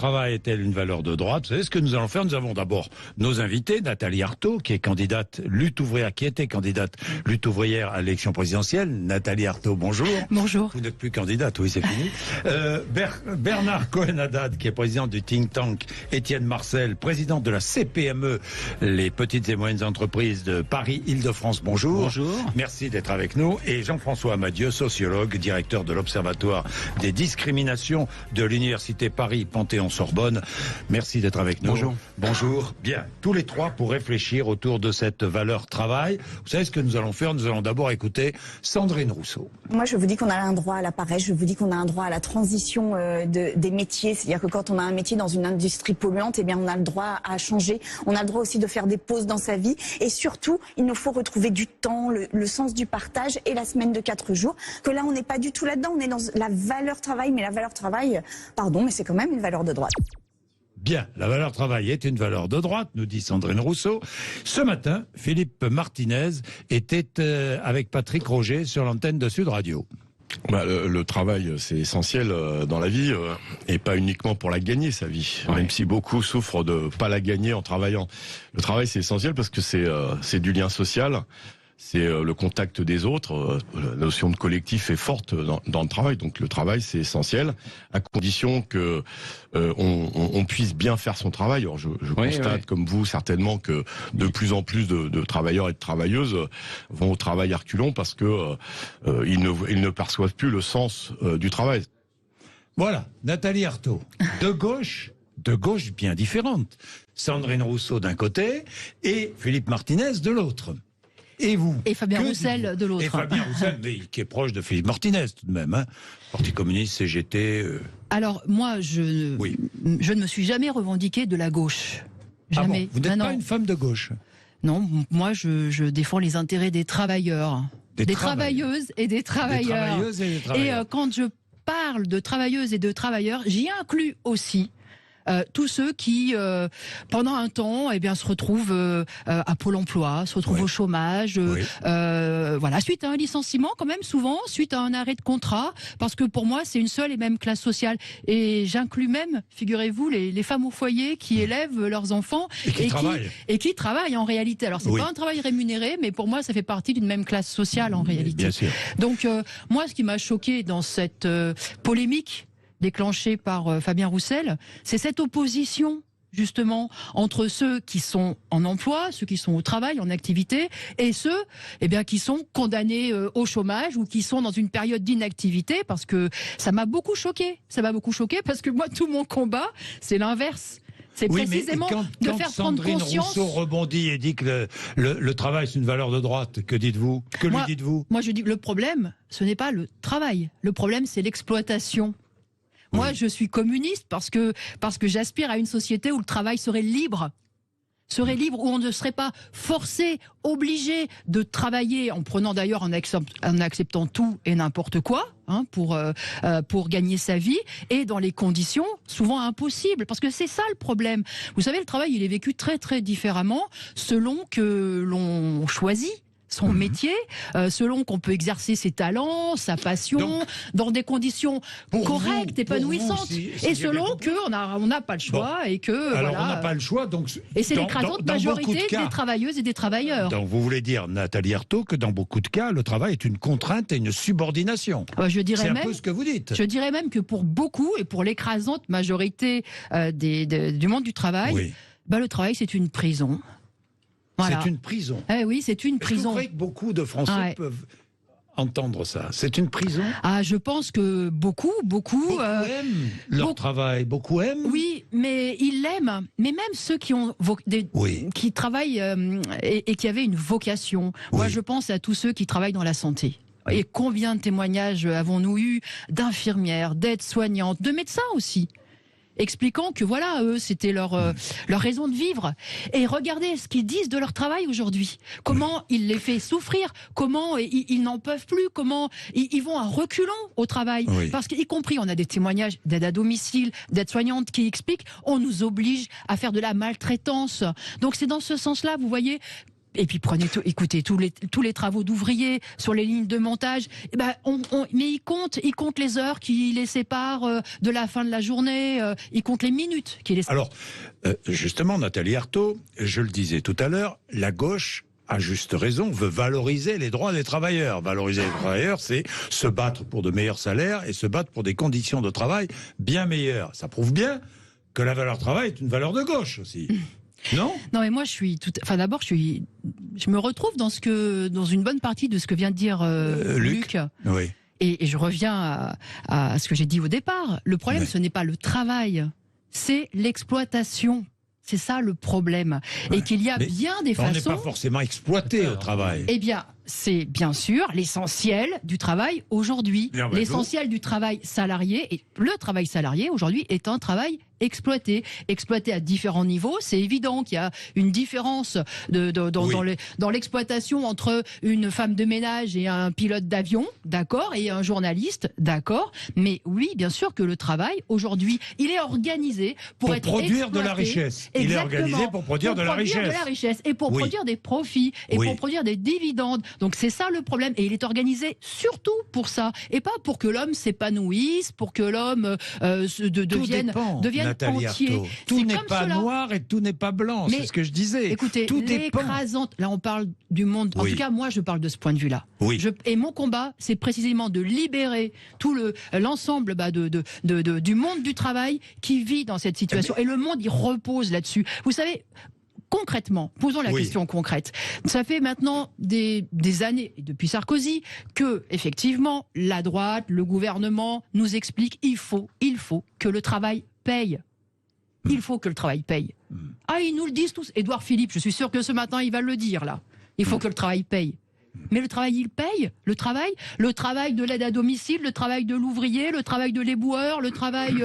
Travail est-elle une valeur de droite? Vous savez ce que nous allons faire? Nous avons d'abord nos invités, Nathalie Arthaud, qui est candidate lutte ouvrière, qui était candidate lutte ouvrière à l'élection présidentielle. Nathalie Arthaud, bonjour. Bonjour. Vous n'êtes plus candidate, oui, c'est fini. Bernard Cohen-Haddad, qui est président du think tank Étienne Marcel, président de la CPME, les petites et moyennes entreprises de Paris-Île-de-France, bonjour. Bonjour. Merci d'être avec nous. Et Jean-François Amadieu, sociologue, directeur de l'Observatoire des discriminations de l'Université Paris-Panthéon-Sorbonne. Merci d'être avec nous. Bonjour. Bonjour. Bien, tous les trois pour réfléchir autour de cette valeur travail. Vous savez ce que nous allons faire? Nous allons d'abord écouter Sandrine Rousseau. Moi, je vous dis qu'on a un droit à la paresse, je vous dis qu'on a un droit à la transition des métiers. C'est-à-dire que quand on a un métier dans une industrie polluante, eh bien, on a le droit à changer. On a le droit aussi de faire des pauses dans sa vie. Et surtout, il nous faut retrouver du temps, le sens du partage et la semaine de 4 jours. Que là, on n'est pas du tout là-dedans. On est dans la valeur travail. Mais la valeur travail, pardon, mais c'est quand même une valeur de droite. Bien, la valeur travail est une valeur de droite, nous dit Sandrine Rousseau. Ce matin, Philippe Martinez était avec Patrick Roger sur l'antenne de Sud Radio. Le travail, c'est essentiel dans la vie, et pas uniquement pour la gagner, sa vie. Ouais. Même si beaucoup souffrent de pas la gagner en travaillant. Le travail, c'est essentiel parce que c'est du lien social. C'est le contact des autres. La notion de collectif est forte dans le travail. Donc le travail, c'est essentiel, à condition que on puisse bien faire son travail. Alors je constate, comme vous, certainement que de plus en plus de travailleurs et de travailleuses vont au travail à reculons parce que ils ne perçoivent plus le sens du travail. Voilà, Nathalie Arthaud, de gauche bien différente. Sandrine Rousseau d'un côté et Philippe Martinez de l'autre. Et vous? Et Fabien Roussel de l'autre. Et Fabien Roussel, mais qui est proche de Philippe Martinez tout de même, hein. Parti communiste, CGT. Alors moi, je ne me suis jamais revendiquée de la gauche. Jamais. Ah bon, vous n'êtes pas une femme de gauche? Non, moi je défends les intérêts des travailleurs, des travailleuses et des travailleurs. Et quand je parle de travailleuses et de travailleurs, j'y inclus aussi tous ceux qui, pendant un temps, eh bien, se retrouvent à Pôle emploi, se retrouvent au chômage, voilà, suite à un licenciement, quand même, souvent, suite à un arrêt de contrat, parce que pour moi, c'est une seule et même classe sociale. Et j'inclus même, figurez-vous, les femmes au foyer qui élèvent leurs enfants et qui travaillent en réalité. Alors, c'est pas un travail rémunéré, mais pour moi, ça fait partie d'une même classe sociale en réalité. Bien sûr. Donc, moi, ce qui m'a choqué dans cette polémique déclenché par Fabien Roussel, c'est cette opposition justement entre ceux qui sont en emploi, ceux qui sont au travail, en activité, et ceux qui sont condamnés au chômage ou qui sont dans une période d'inactivité, parce que ça m'a beaucoup choqué. Ça m'a beaucoup choqué parce que moi, tout mon combat, c'est l'inverse. C'est précisément de faire prendre conscience. Sandrine Rousseau rebondit et dit que le travail, c'est une valeur de droite. Que dites-vous? Que lui dites-vous? Moi, je dis que le problème, ce n'est pas le travail. Le problème, c'est l'exploitation. Moi, je suis communiste parce que j'aspire à une société où le travail serait libre, où on ne serait pas forcé, obligé de travailler, en prenant d'ailleurs en acceptant tout et n'importe quoi, hein, pour gagner sa vie, et dans les conditions souvent impossibles, parce que c'est ça le problème. Vous savez, le travail, il est vécu très très différemment selon que l'on choisit son métier, selon qu'on peut exercer ses talents, sa passion, dans des conditions correctes, épanouissantes, et selon qu'on n'a pas le choix, et que alors on n'a pas le choix, donc et c'est l'écrasante majorité des travailleuses et des travailleurs. Donc vous voulez dire, Nathalie Arthaud, que dans beaucoup de cas, le travail est une contrainte et une subordination. C'est un peu ce que vous dites. Je dirais même que pour beaucoup et pour l'écrasante majorité du monde du travail, le travail c'est une prison. Voilà. C'est une prison. Oui, c'est une prison. Vous croyez que beaucoup de Français peuvent entendre ça? C'est une prison? Ah, je pense que beaucoup aiment leur travail. Beaucoup aiment. Oui, mais ils l'aiment. Mais même ceux qui ont qui travaillent et qui avaient une vocation. Moi, je pense à tous ceux qui travaillent dans la santé. Et combien de témoignages avons-nous eu d'infirmières, d'aides-soignantes, de médecins aussi, expliquant que voilà, eux, c'était leur raison de vivre. Et regardez ce qu'ils disent de leur travail aujourd'hui. Comment il les fait souffrir, comment ils n'en peuvent plus, comment ils vont à reculons au travail. Parce qu'y compris, on a des témoignages d'aide à domicile, d'aides-soignantes qui expliquent, on nous oblige à faire de la maltraitance. Donc c'est dans ce sens-là, vous voyez, Et puis écoutez tous les travaux d'ouvriers sur les lignes de montage. Mais ils comptent les heures qui les séparent de la fin de la journée. Ils comptent les minutes qui les séparent. Alors, justement, Nathalie Arthaud, je le disais tout à l'heure, la gauche, à juste raison, veut valoriser les droits des travailleurs. Valoriser les travailleurs, c'est se battre pour de meilleurs salaires et se battre pour des conditions de travail bien meilleures. Ça prouve bien que la valeur travail est une valeur de gauche aussi. Non ? Non, mais moi d'abord je me retrouve dans une bonne partie de ce que vient de dire Luc. Oui. Et je reviens à ce que j'ai dit au départ. Le problème, ce n'est pas le travail, c'est l'exploitation. C'est ça le problème. Ouais. Et qu'il y a bien des façons... On n'est pas forcément exploité au travail. Eh bien, c'est bien sûr l'essentiel du travail aujourd'hui. L'essentiel du travail salarié. Et le travail salarié aujourd'hui est un travail exploité à différents niveaux. C'est évident qu'il y a une différence dans l'exploitation entre une femme de ménage et un pilote d'avion, d'accord, et un journaliste, d'accord. Mais oui, bien sûr que le travail aujourd'hui, il est organisé pour être produire exploité. De la richesse. Exactement. Il est organisé pour produire de la richesse et pour produire des profits et pour produire des dividendes. Donc c'est ça le problème, et il est organisé surtout pour ça, et pas pour que l'homme s'épanouisse, pour que l'homme devienne entier. Tout n'est pas noir et tout n'est pas blanc, c'est ce que je disais. Écoutez, tout l'écrasante, là on parle du monde, en tout cas moi je parle de ce point de vue-là. Et mon combat, c'est précisément de libérer tout l'ensemble du monde du travail qui vit dans cette situation. Et le monde, il repose là-dessus. Vous savez, concrètement, posons la question concrète. Ça fait maintenant des années, et depuis Sarkozy, que, effectivement, la droite, le gouvernement nous explique il faut que le travail paye. Il faut que le travail paye. Ah, ils nous le disent tous. Édouard Philippe, je suis sûr que ce matin, il va le dire, là. Il faut que le travail paye. Mais le travail, il paye. Le travail de l'aide à domicile, le travail de l'ouvrier, le travail de l'éboueur, le travail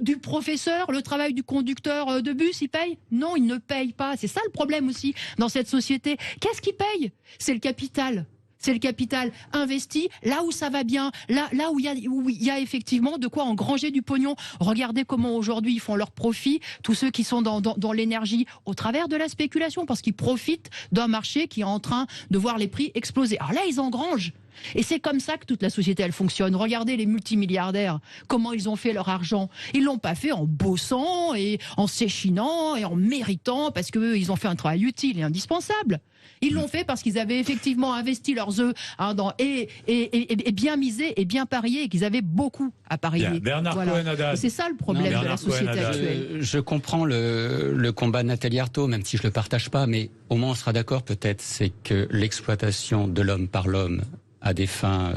du professeur, le travail du conducteur de bus, il paye ? Non, il ne paye pas. C'est ça le problème aussi dans cette société. Qu'est-ce qui paye ? C'est le capital. C'est le capital investi là où ça va bien, là où il y a effectivement de quoi engranger du pognon. Regardez comment aujourd'hui ils font leur profit, tous ceux qui sont dans l'énergie au travers de la spéculation, parce qu'ils profitent d'un marché qui est en train de voir les prix exploser. Alors là, ils engrangent. Et c'est comme ça que toute la société, elle fonctionne. Regardez les multimilliardaires, comment ils ont fait leur argent. Ils l'ont pas fait en bossant et en s'échinant et en méritant, parce qu'ils ont fait un travail utile et indispensable. Ils l'ont fait parce qu'ils avaient effectivement investi leurs œufs et bien misé et bien parié, et qu'ils avaient beaucoup à parier. Bien. Bernard Cohen-Haddad. C'est ça le problème de la société actuelle. Je comprends le combat de Nathalie Arthaud, même si je le partage pas, mais au moins on sera d'accord peut-être, c'est que l'exploitation de l'homme par l'homme à des fins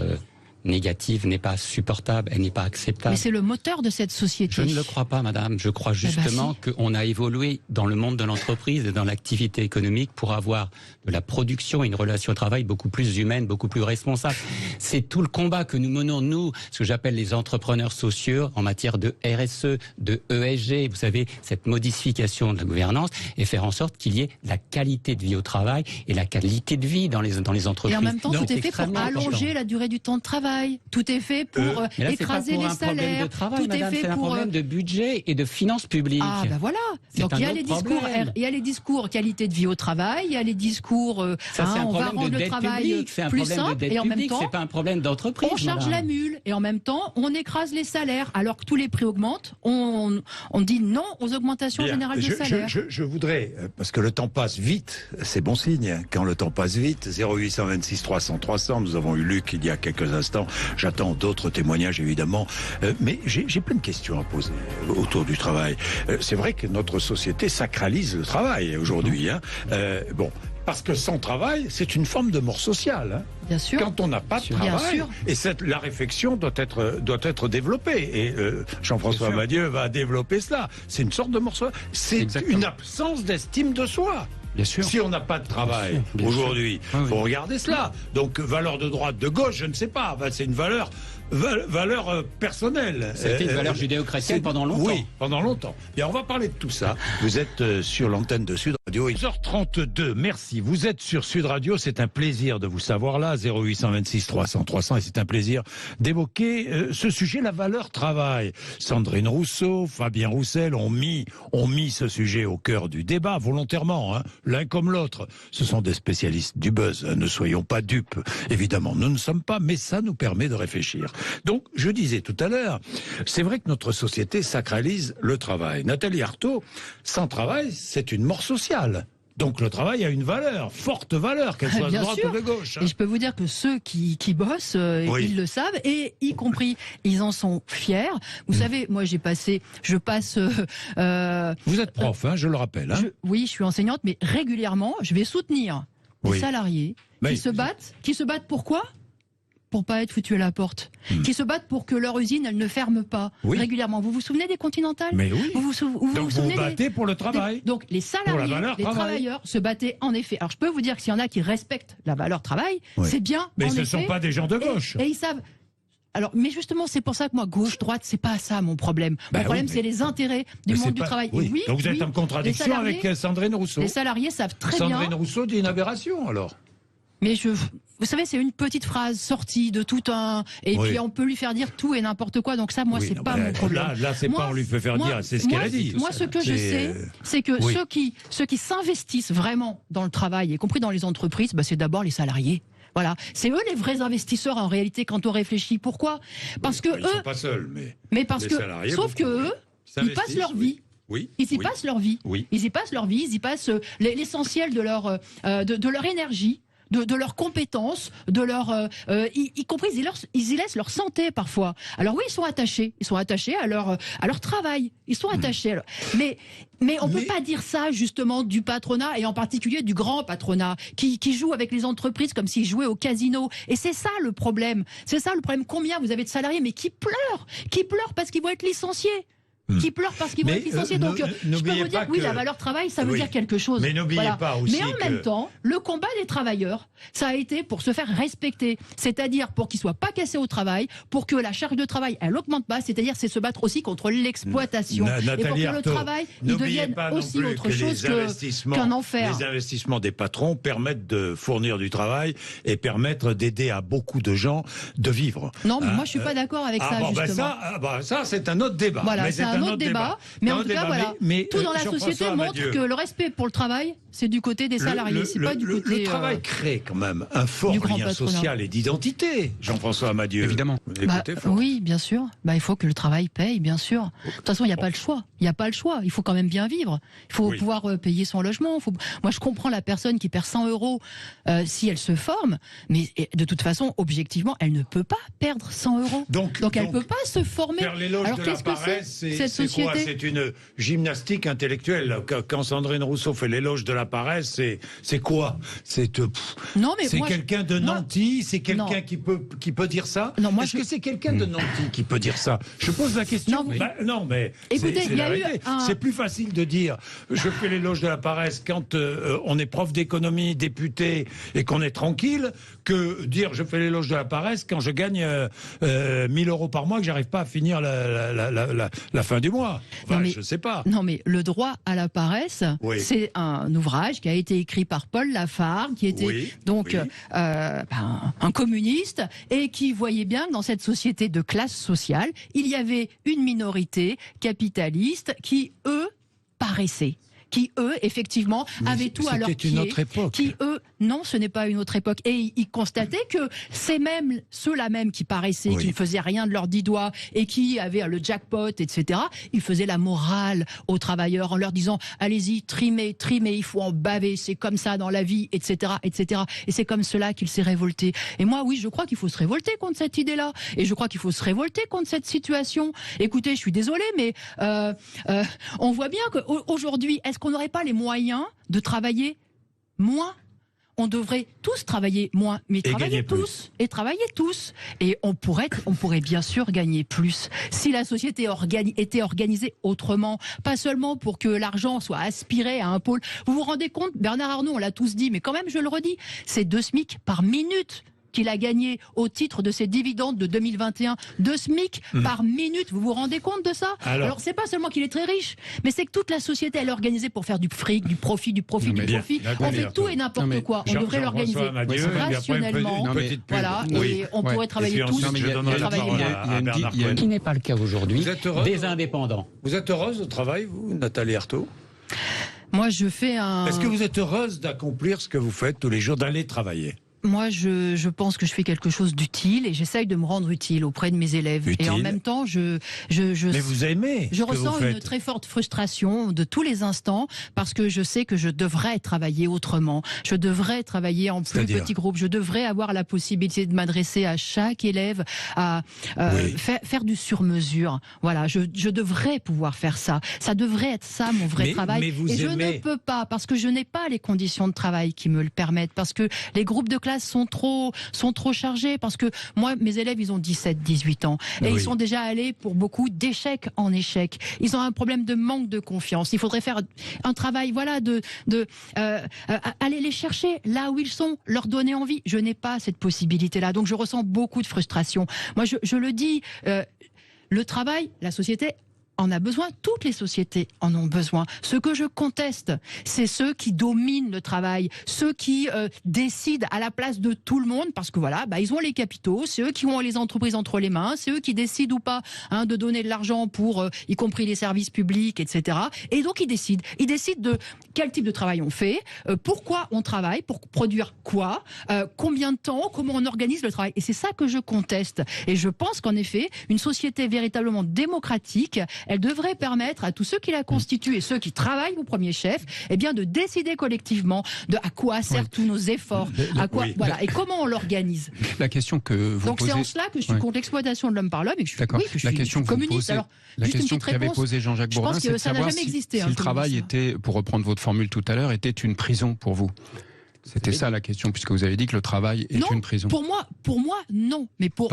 négative n'est pas supportable, elle n'est pas acceptable. Mais c'est le moteur de cette société. Je ne le crois pas, madame. Je crois justement qu'on a évolué dans le monde de l'entreprise et dans l'activité économique pour avoir de la production et une relation au travail beaucoup plus humaine, beaucoup plus responsable. C'est tout le combat que nous menons, nous, ce que j'appelle les entrepreneurs sociaux, en matière de RSE, de ESG, vous savez, cette modification de la gouvernance, et faire en sorte qu'il y ait la qualité de vie au travail et la qualité de vie dans les entreprises. Et en même temps, tout est fait pour allonger la durée du temps de travail. Tout est fait pour écraser les salaires. Tout est fait pour un problème de budget et de finances publiques. Ah ben voilà. Donc il y a les discours qualité de vie au travail, il y a les discours on va rendre le travail plus simple, et en même temps c'est pas un problème d'entreprise. On charge la mule et en même temps on écrase les salaires alors que tous les prix augmentent. On dit non aux augmentations générales des salaires. Je voudrais, parce que le temps passe vite, c'est bon signe quand le temps passe vite. 0826 300 300. Nous avons eu Luc il y a quelques instants. J'attends d'autres témoignages évidemment, mais j'ai plein de questions à poser autour du travail. C'est vrai que notre société sacralise le travail aujourd'hui. Parce que sans travail, c'est une forme de mort sociale. Hein. Bien sûr. Quand on n'a pas de travail, et la réflexion doit être développée. Et Jean-François Badieux va développer cela. C'est une sorte de mort sociale. C'est une absence d'estime de soi. Bien sûr. Si on n'a pas de travail aujourd'hui, il faut regarder cela. Donc valeur de droite, de gauche, je ne sais pas. C'est une valeur valeur personnelle. C'était une valeur judéo-chrétienne pendant longtemps. Oui, pendant longtemps. Et on va parler de tout ça. Vous êtes sur l'antenne de Sud Radio. 12h32, merci. Vous êtes sur Sud Radio. C'est un plaisir de vous savoir là. 0826 300 300. Et c'est un plaisir d'évoquer ce sujet, la valeur travail. Sandrine Rousseau, Fabien Roussel ont mis ce sujet au cœur du débat volontairement, hein, l'un comme l'autre. Ce sont des spécialistes du buzz. Ne soyons pas dupes. Évidemment, nous ne sommes pas, mais ça nous permet de réfléchir. Donc, je disais tout à l'heure, c'est vrai que notre société sacralise le travail. Nathalie Arthaud, sans travail, c'est une mort sociale. Donc le travail a une valeur, forte valeur, qu'elle soit de droite ou de gauche. Et je peux vous dire que ceux qui bossent, ils le savent, et y compris, ils en sont fiers. Vous savez, moi je passe... vous êtes prof, je le rappelle. Hein. Oui, je suis enseignante, mais régulièrement, je vais soutenir des salariés qui se battent pourquoi ? Pour pas être foutus à la porte, qui se battent pour que leur usine elle ne ferme pas régulièrement. Vous vous souvenez des Continentales ? Mais oui. Vous vous battez pour le travail. Donc les salariés, les travailleurs se battaient en effet. Alors je peux vous dire que s'il y en a qui respectent la valeur travail, c'est bien. Mais ce ne sont pas des gens de gauche. Et ils savent. Alors, mais justement, c'est pour ça que moi, gauche-droite, c'est pas ça mon problème. Mon problème, c'est les intérêts du monde du travail. Oui. Oui, donc vous êtes en contradiction avec Sandrine Rousseau. Les salariés savent très bien. Sandrine Rousseau dit une aberration alors. Mais vous savez, c'est une petite phrase sortie de tout un... Et puis on peut lui faire dire tout et n'importe quoi. Donc ça, moi, c'est pas mon problème. Là, c'est pas on lui fait faire dire, c'est ce qu'elle a dit. Moi, ce que je sais, c'est que ceux qui s'investissent vraiment dans le travail, y compris dans les entreprises, c'est d'abord les salariés. Voilà, c'est eux les vrais investisseurs en réalité quand on réfléchit. Pourquoi ? Parce que ils sont pas seuls, mais parce que sauf que eux, ils passent leur vie. Oui. Ils y passent leur vie. Oui. Ils y passent leur vie. Ils y passent l'essentiel de leur énergie. De leurs compétences, de leur, y compris ils y laissent leur santé parfois. Alors oui, ils sont attachés à leur travail, ils sont attachés. Mais on peut pas dire ça justement du patronat et en particulier du grand patronat qui joue avec les entreprises comme s'ils jouaient au casino. Et c'est ça le problème. C'est ça le problème. Combien vous avez de salariés mais qui pleurent parce qu'ils vont être licenciés. Qui pleurent parce qu'ils vont être licenciés. Donc, je peux vous dire que oui, la valeur travail, ça veut dire quelque chose. Mais n'oubliez pas aussi Mais en même temps, le combat des travailleurs, ça a été pour se faire respecter. C'est-à-dire pour qu'ils soient pas cassés au travail, pour que la charge de travail, elle augmente pas. C'est-à-dire, c'est se battre aussi contre l'exploitation. Et pour que le travail, il devienne aussi autre chose qu'un enfer. Les investissements des patrons permettent de fournir du travail et permettre d'aider à beaucoup de gens de vivre. Non, mais moi, je suis pas d'accord avec ça, justement. Ça, c'est un autre débat. Voilà, c'est un autre débat, mais en tout cas, voilà, tout dans la société montre que le respect pour le travail, c'est du côté des salariés, c'est pas du côté... Le travail crée quand même un fort lien social et d'identité, Jean-François Amadieu. Évidemment. Oui, bien sûr. Il faut que le travail paye, bien sûr. De toute façon, il n'y a pas le choix. Il n'y a pas le choix. Il faut quand même bien vivre. Il faut pouvoir payer son logement. Moi, je comprends la personne qui perd 100 euros si elle se forme, mais de toute façon, objectivement, elle ne peut pas perdre 100 euros. Donc elle ne peut pas se former. Faire l'éloge de la paresse, c'est quoi ? C'est une gymnastique intellectuelle. Quand Sandrine Rousseau fait l'éloge de la paresse, c'est quoi ? C'est quelqu'un de nanti, c'est quelqu'un qui peut dire ça ? Est-ce que c'est quelqu'un de nanti qui peut dire ça ? Je pose la question. Non, mais écoutez, c'est la vérité. C'est plus facile de dire je fais l'éloge de la paresse quand on est prof d'économie, député et qu'on est tranquille, que dire je fais l'éloge de la paresse quand je gagne 1000 euros par mois que j'arrive pas à finir la fin du mois. Je sais pas. Non, mais le droit à la paresse, c'est un ouvrage qui a été écrit par Paul Lafargue, qui était un communiste et qui voyait bien que dans cette société de classe sociale, il y avait une minorité capitaliste qui, eux, paraissaient. Qui, eux, effectivement, avaient tout à leur pied. C'était une autre époque. Qui, eux, non, ce n'est pas une autre époque. Et ils constataient que c'est même ceux-là même qui paraissaient, qui ne faisaient rien de leurs 10 doigts et qui avaient le jackpot, etc. Ils faisaient la morale aux travailleurs en leur disant « Allez-y, trimez, il faut en baver, c'est comme ça dans la vie, etc. etc. » Et c'est comme cela qu'il s'est révolté. Et moi, oui, je crois qu'il faut se révolter contre cette idée-là. Et je crois qu'il faut se révolter contre cette situation. Écoutez, je suis désolée, mais on voit bien qu'aujourd'hui, est-ce qu'on n'aurait pas les moyens de travailler moins ? On devrait tous travailler moins, mais travailler tous. Et on pourrait bien sûr gagner plus. Si la société était organisée autrement, pas seulement pour que l'argent soit aspiré à un pôle. Vous vous rendez compte, Bernard Arnault, on l'a tous dit, mais quand même je le redis, c'est 2 SMIC par minute. qu'il a gagné au titre de ses dividendes de 2021 2 SMIC par minute. Vous vous rendez compte de ça? Alors c'est pas seulement qu'il est très riche, mais c'est que toute la société elle est organisée pour faire du fric, du profit. On fait tout et n'importe quoi. On devrait l'organiser rationnellement. Voilà, et on pourrait travailler tous. Ce qui n'est pas le cas aujourd'hui des indépendants. Vous êtes heureuse au travail, vous, Nathalie Arthaud? Moi, je fais un... Est-ce que vous êtes heureuse d'accomplir ce que vous faites tous les jours, d'aller travailler? Moi, je pense que je fais quelque chose d'utile et j'essaye de me rendre utile auprès de mes élèves. Utile. Et en même temps, Mais vous aimez je ressens une très forte frustration de tous les instants parce que je sais que je devrais travailler autrement. Je devrais travailler en plus petits groupes. Je devrais avoir la possibilité de m'adresser à chaque élève, à faire du sur-mesure. Voilà, je devrais pouvoir faire ça. Ça devrait être ça mon vrai travail. Mais vous et aimez... je ne peux pas parce que je n'ai pas les conditions de travail qui me le permettent. Parce que les groupes de classe sont trop chargés, parce que moi, mes élèves, ils ont 17, 18 ans, et ils sont déjà allés pour beaucoup d'échecs en échecs. Ils ont un problème de manque de confiance. Il faudrait faire un travail, voilà, aller les chercher là où ils sont, leur donner envie. Je n'ai pas cette possibilité-là, donc je ressens beaucoup de frustration. Moi, je le dis, le travail, la société en a besoin, toutes les sociétés en ont besoin. Ce que je conteste, c'est ceux qui dominent le travail, ceux qui décident à la place de tout le monde, parce que voilà, ils ont les capitaux, c'est eux qui ont les entreprises entre les mains, c'est eux qui décident ou pas de donner de l'argent pour, y compris les services publics, etc. Et donc ils décident de quel type de travail on fait, pourquoi on travaille, pour produire quoi, combien de temps, comment on organise le travail. Et c'est ça que je conteste. Et je pense qu'en effet, une société véritablement démocratique, elle devrait permettre à tous ceux qui la constituent et ceux qui travaillent au premier chef, de décider collectivement de à quoi servent tous nos efforts, et comment on l'organise. La question que vous Donc posez... c'est en cela que je suis contre l'exploitation de l'homme par l'homme et que je suis communiste. Alors, la question qu'avait posée Jean-Jacques Bourdin, c'est de savoir si le travail était, pour reprendre votre formule tout à l'heure, était une prison pour vous. C'était ça la question, puisque vous avez dit que le travail est une prison. Pour moi, non. Mais pour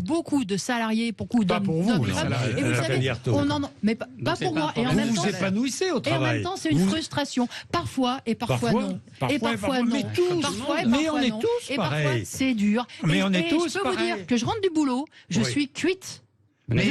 beaucoup de salariés, beaucoup d'hommes. Pas pour vous, et vous savez, mais pas pour moi. Et en même temps, vous épanouissez au travail. Et en même temps, c'est une frustration. Parfois non. Et parfois non. Mais on est tous pareil. Et parfois c'est dur. Mais on est tous pareil. Je peux vous dire que je rentre du boulot, je suis cuite. Mais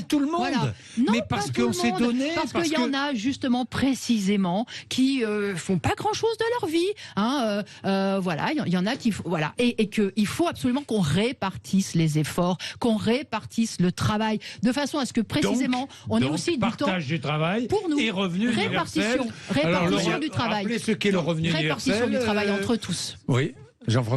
tout le monde. Voilà. Non, mais parce qu'on s'est donné. Parce qu'il y en a justement précisément qui font pas grand-chose de leur vie. Voilà, il y en a qui voilà et qu'il faut absolument qu'on répartisse les efforts, qu'on répartisse le travail de façon à ce que précisément on ait aussi du temps. Partage du travail pour nous. Et revenu universel. Répartition du travail. Rappelez ce qu'est le revenu universel. Répartition du travail entre tous. Oui, Jean-François.